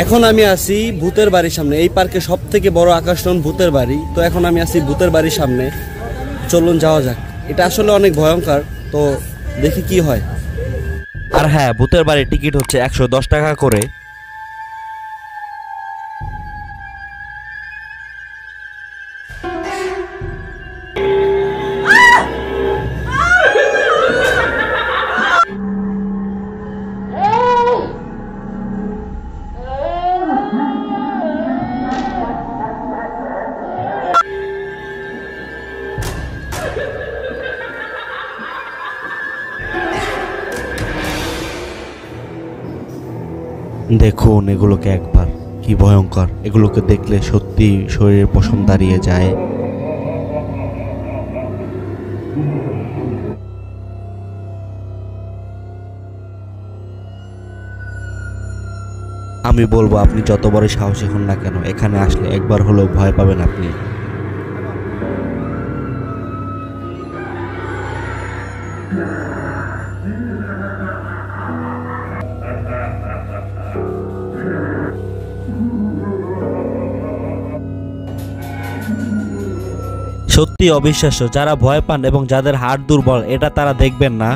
এখন আমি আছি ভূতের বাড়ির সামনে। এই পার্কে সব থেকে বড় আকর্ষণ ভূতের বাড়ি। তো এখন আমি আছি ভূতের বাড়ির সামনে, চলুন যাওয়া যাক। এটা আসলে অনেক ভয়ঙ্কর, তো দেখি কি হয়। আর হ্যাঁ, ভূতের বাড়ির টিকিট হচ্ছে 110 টাকা করে। দেখুন এগুলোকে একবার, কি ভয়ঙ্কর! এগুলোকে দেখলে সত্যি শরীরের পশম দাঁড়িয়ে যায়। আমি বলবো, আপনি যত বড় সাহসী হন না কেন, এখানে আসলে একবার হলেও ভয় পাবেন আপনি। সত্যি অবিশ্বাস্য। যারা ভয় পান এবং যাদের হাড় দুর্বল, এটা তারা দেখবেন না।